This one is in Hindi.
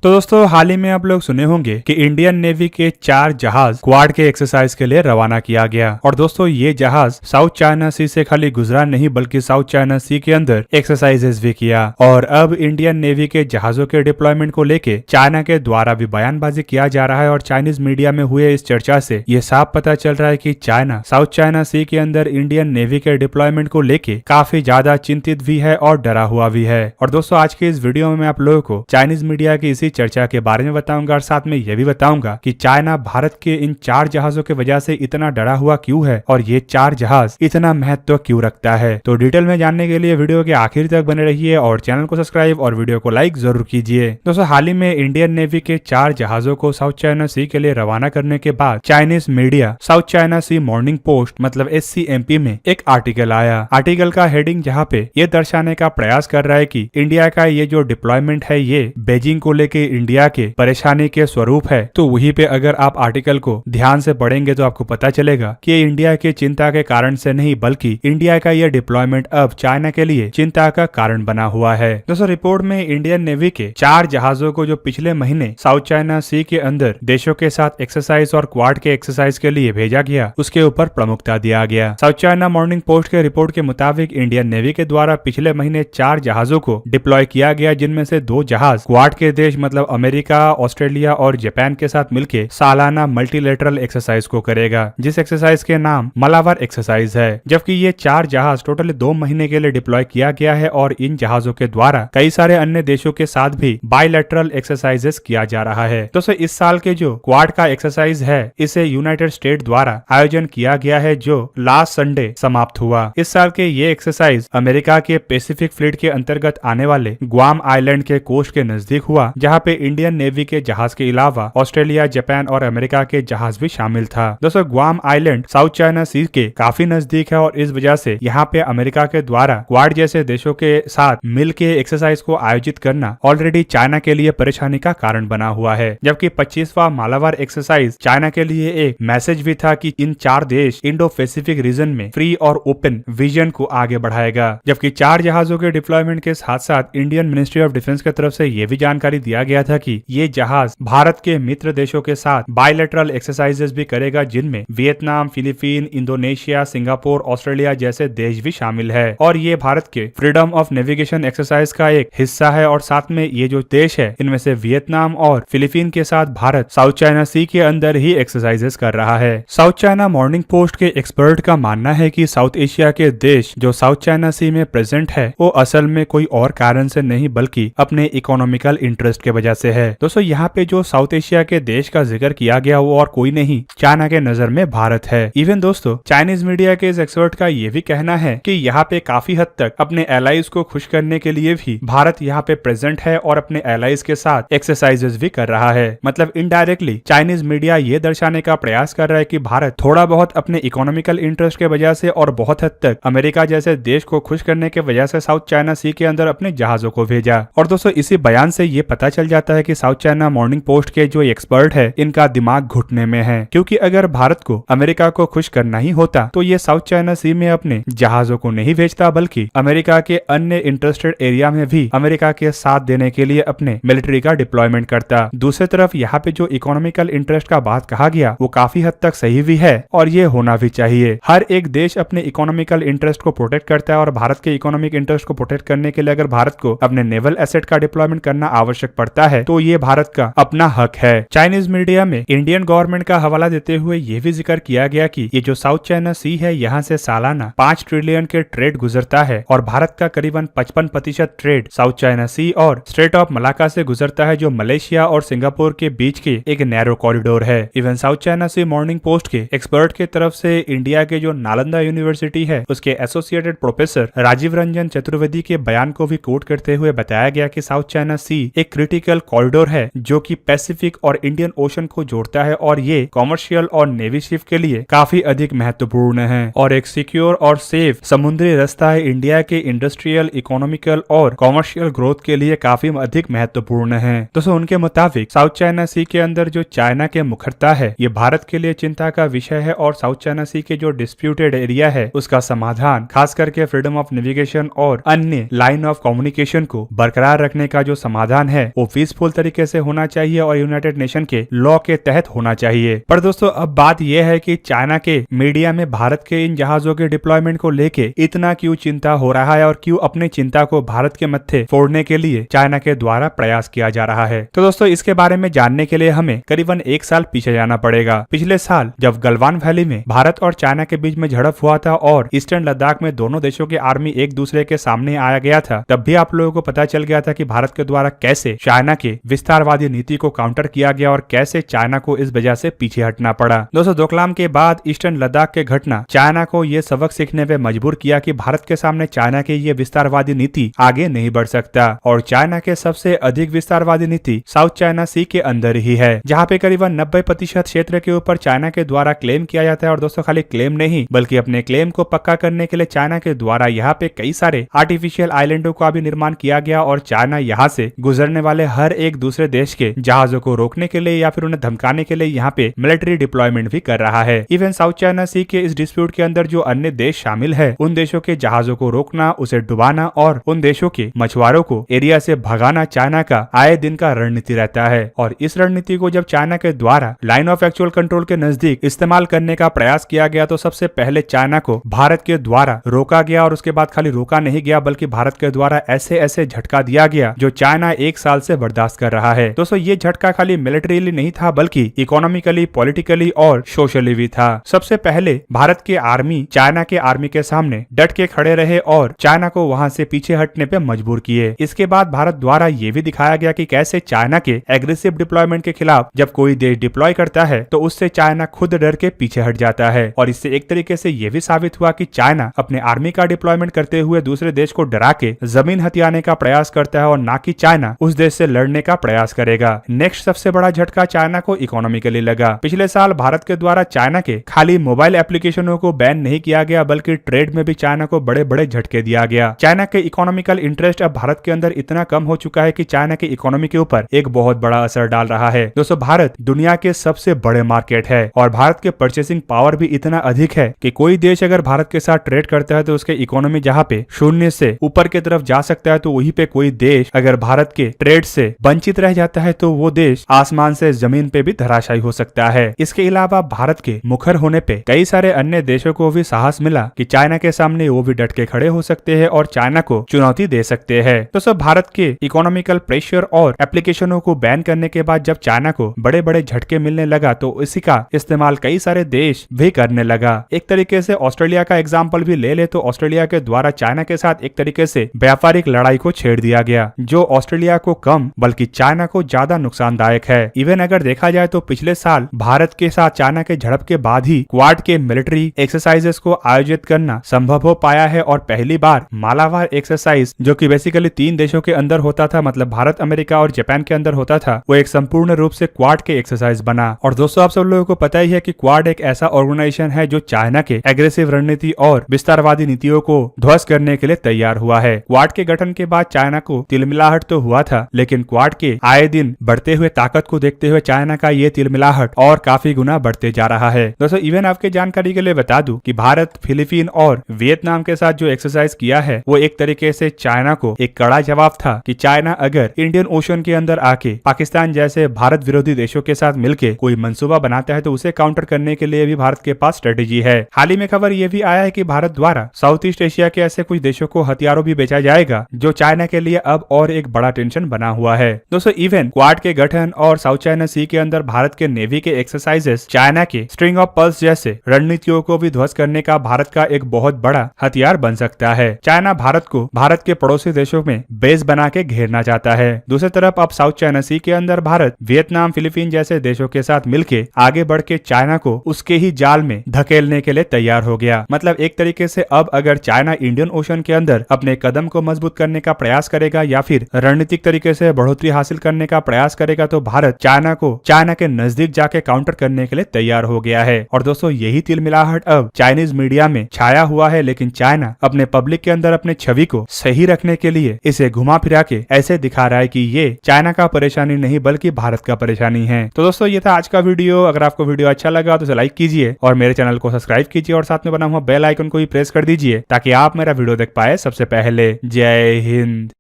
तो दोस्तों हाल ही में आप लोग सुने होंगे कि इंडियन नेवी के 4 जहाज क्वाड के एक्सरसाइज के लिए रवाना किया गया। और दोस्तों ये जहाज साउथ चाइना सी से खाली गुजरा नहीं बल्कि साउथ चाइना सी के अंदर एक्सरसाइजेस भी किया। और अब इंडियन नेवी के जहाजों के डिप्लॉयमेंट को लेके चाइना के द्वारा भी बयानबाजी किया जा रहा है। और चाइनीज मीडिया में हुए इस चर्चा से ये साफ पता चल रहा है कि चाइना साउथ चाइना सी के अंदर इंडियन नेवी के डिप्लॉयमेंट को लेके काफी ज्यादा चिंतित भी है और डरा हुआ भी है। और दोस्तों आज के इस वीडियो में मैं आप लोगों को चाइनीज मीडिया की इसी चर्चा के बारे में बताऊंगा और साथ में यह भी बताऊंगा कि चाइना भारत के इन 4 जहाजों की वजह से इतना डरा हुआ क्यों है और ये 4 जहाज इतना महत्व क्यों रखता है। तो डिटेल में जानने के लिए वीडियो के आखिर तक बने रहिए और चैनल को सब्सक्राइब और वीडियो को लाइक जरूर कीजिए। दोस्तों हाल ही में इंडियन नेवी के 4 जहाजों को साउथ चाइना सी के लिए रवाना करने के बाद चाइनीज मीडिया साउथ चाइना सी मॉर्निंग पोस्ट मतलब SCMP में एक आर्टिकल आया। आर्टिकल का हेडिंग जहाँ पे ये दर्शाने का प्रयास कर रहा है कि इंडिया का ये जो डिप्लॉयमेंट है ये बीजिंग को लेके इंडिया के परेशानी के स्वरूप है। तो वहीं पे अगर आप आर्टिकल को ध्यान से पढ़ेंगे तो आपको पता चलेगा कि ये इंडिया की चिंता के कारण से नहीं बल्कि इंडिया का ये डिप्लॉयमेंट अब चाइना के लिए चिंता का कारण बना हुआ है। दोस्तों रिपोर्ट में इंडियन नेवी के 4 जहाजों को जो पिछले महीने साउथ चाइना सी के अंदर देशों के साथ एक्सरसाइज और क्वाड के एक्सरसाइज के लिए भेजा गया उसके ऊपर प्रमुखता दिया गया। साउथ चाइना मॉर्निंग पोस्ट के रिपोर्ट के मुताबिक इंडियन नेवी के द्वारा पिछले महीने 4 जहाजों को डिप्लॉय किया गया जिनमें से 2 जहाज क्वाड के देश मतलब अमेरिका, ऑस्ट्रेलिया और जापान के साथ मिलकर सालाना मल्टीलेटरल एक्सरसाइज को करेगा जिस एक्सरसाइज के नाम मलावर एक्सरसाइज है। जबकि ये 4 जहाज टोटल 2 महीने के लिए डिप्लॉय किया गया है और इन जहाजों के द्वारा कई सारे अन्य देशों के साथ भी बायलैटरल एक्सरसाइजेस किया जा रहा है। दोस्तों इस साल के जो क्वाड का एक्सरसाइज है इसे यूनाइटेड स्टेट द्वारा आयोजन किया गया है जो लास्ट संडे समाप्त हुआ। इस साल के ये एक्सरसाइज अमेरिका के पैसिफिक फ्लीट के अंतर्गत आने वाले ग्वाम आइलैंड के कोस्ट के नजदीक हुआ जहाँ पे इंडियन नेवी के जहाज के अलावा ऑस्ट्रेलिया, जापान और अमेरिका के जहाज भी शामिल था। दोस्तों ग्वाम आइलैंड साउथ चाइना सी के काफी नजदीक है और इस वजह से यहाँ पे अमेरिका के द्वारा क्वाड जैसे देशों के साथ मिल के एक्सरसाइज को आयोजित करना ऑलरेडी चाइना के लिए परेशानी का कारण बना हुआ है। जबकि 25वां मालाबार एक्सरसाइज चाइना के लिए एक मैसेज भी था कि इन 4 देश इंडो पैसिफिक रीजन में फ्री और ओपन विजन को आगे बढ़ाएगा। जबकि 4 जहाजों के डिप्लॉयमेंट के साथ साथ इंडियन मिनिस्ट्री ऑफ डिफेंस की तरफ से यह भी जानकारी दिया गया था कि ये जहाज भारत के मित्र देशों के साथ बायलैटरल एक्सरसाइजेस भी करेगा जिनमें Vietnam, Philippine, Indonesia, Singapore, Australia जैसे देश भी शामिल है। और ये भारत के फ्रीडम ऑफ नेविगेशन एक्सरसाइज का एक हिस्सा है। और साथ में ये जो देश है इनमें से वियतनाम और फिलीपीन के साथ भारत साउथ चाइना सी के अंदर ही एक्सरसाइजेस कर रहा है। साउथ चाइना मॉर्निंग पोस्ट के एक्सपर्ट का मानना है कि साउथ एशिया के देश जो साउथ चाइना सी में प्रेजेंट है वो असल में कोई और कारण से नहीं बल्कि अपने इकोनॉमिकल इंटरेस्ट के वजह से है। दोस्तों यहाँ पे जो साउथ एशिया के देश का जिक्र किया गया वो और कोई नहीं चाइना के नजर में भारत है। इवन दोस्तों चाइनीज मीडिया के इस एक्सपर्ट का ये भी कहना है कि यहाँ पे काफी हद तक अपने एलाइज को खुश करने के लिए भी भारत यहाँ पे प्रेजेंट है और अपने एलाइज के साथ एक्सरसाइजेस भी कर रहा है। मतलब इनडायरेक्टली चाइनीज मीडिया ये दर्शाने का प्रयास कर रहा है कि भारत थोड़ा बहुत अपने इकोनॉमिकल इंटरेस्ट के वजह से और बहुत हद तक अमेरिका जैसे देश को खुश करने के वजह से साउथ चाइना सी के अंदर अपने जहाजों को भेजा। और दोस्तों इसी बयान से ये पता चल जाता है कि साउथ चाइना मॉर्निंग पोस्ट के जो एक्सपर्ट है इनका दिमाग घुटने में है। क्योंकि अगर भारत को अमेरिका को खुश करना ही होता तो ये साउथ चाइना सी में अपने जहाजों को नहीं भेजता बल्कि अमेरिका के अन्य इंटरेस्टेड एरिया में भी अमेरिका के साथ देने के लिए अपने मिलिट्री का डिप्लॉयमेंट करता। दूसरी तरफ यहाँ पे जो इकोनॉमिकल इंटरेस्ट का बात कहा गया वो काफी हद तक सही भी है और ये होना भी चाहिए। हर एक देश अपने इकोनॉमिकल इंटरेस्ट को प्रोटेक्ट करता है और भारत के इकोनॉमिक इंटरेस्ट को प्रोटेक्ट करने के लिए अगर भारत को अपने नेवल एसेट का डिप्लॉयमेंट करना आवश्यक पड़ता है तो ये भारत का अपना हक है। चाइनीज मीडिया में इंडियन गवर्नमेंट का हवाला देते हुए ये भी जिक्र किया गया कि ये जो साउथ चाइना सी है यहाँ से सालाना 5 ट्रिलियन के ट्रेड गुजरता है और भारत का करीबन 55% ट्रेड साउथ चाइना सी और स्ट्रेट ऑफ मलाक्का से गुजरता है जो मलेशिया और सिंगापुर के बीच के एक नैरो कॉरिडोर है। इवन साउथ चाइना सी मॉर्निंग पोस्ट के एक्सपर्ट के तरफ से इंडिया के जो नालंदा यूनिवर्सिटी है उसके एसोसिएटेड प्रोफेसर राजीव रंजन चतुर्वेदी के बयान को भी कोट करते हुए बताया गया कि साउथ चाइना सी एक क्रिटिकल कॉरिडोर है जो कि पैसिफिक और इंडियन ओशन को जोड़ता है और ये कॉमर्शियल और नेवी शिप के लिए काफी अधिक महत्वपूर्ण है और एक सिक्योर और सेफ समुद्री रास्ता है इंडिया के इंडस्ट्रियल, इकोनॉमिकल और कॉमर्शियल ग्रोथ के लिए काफी अधिक महत्वपूर्ण है। दोस्तों उनके मुताबिक साउथ चाइना सी के अंदर जो चाइना के मुखरता है ये भारत के लिए चिंता का विषय है और साउथ चाइना सी के जो डिस्प्यूटेड एरिया है उसका समाधान खास करके फ्रीडम ऑफ नेविगेशन और अन्य लाइन ऑफ कम्युनिकेशन को बरकरार रखने का जो समाधान है वो पीसफुल तरीके से होना चाहिए और यूनाइटेड नेशन के लॉ के तहत होना चाहिए। पर दोस्तों अब बात यह है कि चाइना के मीडिया में भारत के इन जहाजों के डिप्लॉयमेंट को लेके इतना क्यों चिंता हो रहा है और क्यों अपनी चिंता को भारत के मत्थे फोड़ने के लिए चाइना के द्वारा प्रयास किया जा रहा है। तो दोस्तों इसके बारे में जानने के लिए हमें करीबन 1 साल पीछे जाना पड़ेगा। पिछले साल जब गलवान वैली में भारत और चाइना के बीच में झड़प हुआ था और ईस्टर्न लद्दाख में दोनों देशों की आर्मी एक दूसरे के सामने आया गया था, तब भी आप लोगों को पता चल गया था कि भारत के द्वारा कैसे चाइना के विस्तारवादी नीति को काउंटर किया गया और कैसे चाइना को इस वजह से पीछे हटना पड़ा। दोस्तों डोकलाम के बाद ईस्टर्न लद्दाख के घटना चाइना को यह सबक सीखने पे मजबूर किया कि भारत के सामने चाइना की ये विस्तारवादी नीति आगे नहीं बढ़ सकता और चाइना के सबसे अधिक विस्तारवादी नीति साउथ चाइना सी के अंदर ही है, जहाँ पे करीबन 90% क्षेत्र के ऊपर चाइना के द्वारा क्लेम किया जाता है। और दोस्तों खाली क्लेम नहीं बल्कि अपने क्लेम को पक्का करने के लिए चाइना के द्वारा यहाँ पे कई सारे आर्टिफिशियल आइलैंडों का भी निर्माण किया गया और चाइना यहाँ से गुजरने वाले हर एक दूसरे देश के जहाजों को रोकने के लिए या फिर उन्हें धमकाने के लिए यहाँ पे मिलिट्री डिप्लॉयमेंट भी कर रहा है। इवन साउथ चाइना सी के इस डिस्प्यूट के अंदर जो अन्य देश शामिल है, उन देशों के जहाजों को रोकना, उसे डुबाना और उन देशों के मछुआरों को एरिया से भगाना चाइना का आए दिन का रणनीति रहता है। और इस रणनीति को जब चाइना के द्वारा लाइन ऑफ एक्चुअल कंट्रोल के नजदीक इस्तेमाल करने का प्रयास किया गया तो सबसे पहले चाइना को भारत के द्वारा रोका गया और उसके बाद खाली रोका नहीं गया बल्कि भारत के द्वारा ऐसे ऐसे झटका दिया गया जो चाइना 1 साल से बर्दाश्त कर रहा है। दोस्तों ये झटका खाली मिलिट्रीली नहीं था बल्कि इकोनॉमिकली, पॉलिटिकली और सोशली भी था। सबसे पहले भारत के आर्मी चाइना के आर्मी के सामने डट के खड़े रहे और चाइना को वहां से पीछे हटने पे मजबूर किए। इसके बाद भारत द्वारा ये भी दिखाया गया कि कैसे चाइना के एग्रेसिव डिप्लॉयमेंट के खिलाफ जब कोई देश डिप्लॉय करता है तो उससे चाइना खुद डर के पीछे हट जाता है। और इससे एक तरीके से ये भी साबित हुआ कि चाइना अपने आर्मी का डिप्लॉयमेंट करते हुए दूसरे देश को डरा के जमीन हथियाने का प्रयास करता है और ना कि चाइना उस देश से लड़ने का प्रयास करेगा। नेक्स्ट सबसे बड़ा झटका चाइना को इकोनॉमिकली लगा। पिछले साल भारत के द्वारा चाइना के खाली मोबाइल एप्लीकेशनों को बैन नहीं किया गया बल्कि ट्रेड में भी चाइना को बड़े बड़े झटके दिया गया। चाइना के इकोनॉमिकल इंटरेस्ट अब भारत के अंदर इतना कम हो चुका है कि चाइना की इकोनॉमी के ऊपर एक बहुत बड़ा असर डाल रहा है। दोस्तों भारत दुनिया के सबसे बड़े मार्केट है और भारत के परचेसिंग पावर भी इतना अधिक है कि कोई देश अगर भारत के साथ ट्रेड करता है तो उसके इकोनॉमी जहाँ पे 0 से ऊपर की तरफ जा सकता है तो वहीं पे कोई देश अगर भारत के ट्रेड से वंचित रह जाता है तो वो देश आसमान से जमीन पे भी धराशायी हो सकता है। इसके अलावा भारत के मुखर होने पे कई सारे अन्य देशों को भी साहस मिला कि चाइना के सामने वो भी डट के खड़े हो सकते हैं और चाइना को चुनौती दे सकते हैं। तो सब भारत के इकोनॉमिकल प्रेशर और एप्लीकेशनों को बैन करने के बाद जब चाइना को बड़े बड़े झटके मिलने लगा तो इसी का इस्तेमाल कई सारे देश भी करने लगा। एक तरीके से ऑस्ट्रेलिया का एग्जाम्पल भी ले ले तो ऑस्ट्रेलिया के द्वारा चाइना के साथ एक तरीके से व्यापारिक लड़ाई को छेड़ दिया गया जो ऑस्ट्रेलिया को कम बल्कि चाइना को ज्यादा नुकसानदायक है। इवन अगर देखा जाए तो पिछले साल भारत के साथ चाइना के झड़प के बाद ही क्वाड के मिलिट्री एक्सरसाइजेस को आयोजित करना संभव हो पाया है और पहली बार मालाबार एक्सरसाइज जो कि बेसिकली 3 देशों के अंदर होता था, मतलब भारत, अमेरिका और जापान के अंदर होता था, वो एक संपूर्ण रूप से क्वाड के एक्सरसाइज बना। और दोस्तों आप सब लोगों को पता ही है कि क्वाड एक ऐसा ऑर्गेनाइजेशन है जो चाइना के एग्रेसिव रणनीति और विस्तारवादी नीतियों को ध्वस्त करने के लिए तैयार हुआ है। क्वाड के गठन के बाद चाइना को तिलमिलाहट तो हुआ था लेकिन क्वाड के आए दिन बढ़ते हुए ताकत को देखते हुए चाइना का ये तिलमिलाहट और काफी गुना बढ़ते जा रहा है। दोस्तों इवन आपके जानकारी के लिए बता दूं कि भारत, फिलीपीन और वियतनाम के साथ जो एक्सरसाइज किया है वो एक तरीके से चाइना को एक कड़ा जवाब था कि चाइना अगर इंडियन ओशन के अंदर आके पाकिस्तान जैसे भारत विरोधी देशों के साथ मिलके कोई मंसूबा बनाता है तो उसे काउंटर करने के लिए भी भारत के पास स्ट्रेटेजी है। हाल ही में खबर ये भी आया है कि भारत द्वारा साउथ ईस्ट एशिया के ऐसे कुछ देशों को हथियारों भी बेचा जाएगा जो चाइना के लिए अब और एक बड़ा टेंशन बना हुआ है। दोस्तों इवन क्वाड के गठन और साउथ चाइना सी के अंदर भारत के नेवी के एक्सरसाइजेस चाइना के स्ट्रिंग ऑफ पर्ल्स जैसे रणनीतियों को भी ध्वस्त करने का भारत का एक बहुत बड़ा हथियार बन सकता है। चाइना भारत को भारत के पड़ोसी देशों में बेस बना के घेरना चाहता है। दूसरी तरफ अब साउथ चाइना सी के अंदर भारत, वियतनाम, फिलीपीन जैसे देशों के साथ मिलके आगे बढ़ के चाइना को उसके ही जाल में धकेलने के लिए तैयार हो गया। मतलब एक तरीके से अब अगर चाइना इंडियन ओशन के अंदर अपने कदम को मजबूत करने का प्रयास करेगा या फिर रणनीतिक तरीके से बढ़ोतरी हासिल करने का प्रयास करेगा तो भारत चाइना को चाइना के नजदीक जाके काउंटर करने के लिए तैयार हो गया है। और दोस्तों यही तिलमिलाहट अब चाइनीज मीडिया में छाया हुआ है, लेकिन चाइना अपने पब्लिक के अंदर अपने छवि को सही रखने के लिए इसे घुमा फिरा के ऐसे दिखा रहा है कि ये चाइना का परेशानी नहीं बल्कि भारत का परेशानी है। तो दोस्तों ये था आज का वीडियो। अगर आपको वीडियो अच्छा लगा तो इसे लाइक कीजिए और मेरे चैनल को सब्सक्राइब कीजिए और साथ में बना हुआ बेल आइकन को भी प्रेस कर दीजिए ताकि आप मेरा वीडियो देख पाए सबसे पहले। जय हिंद।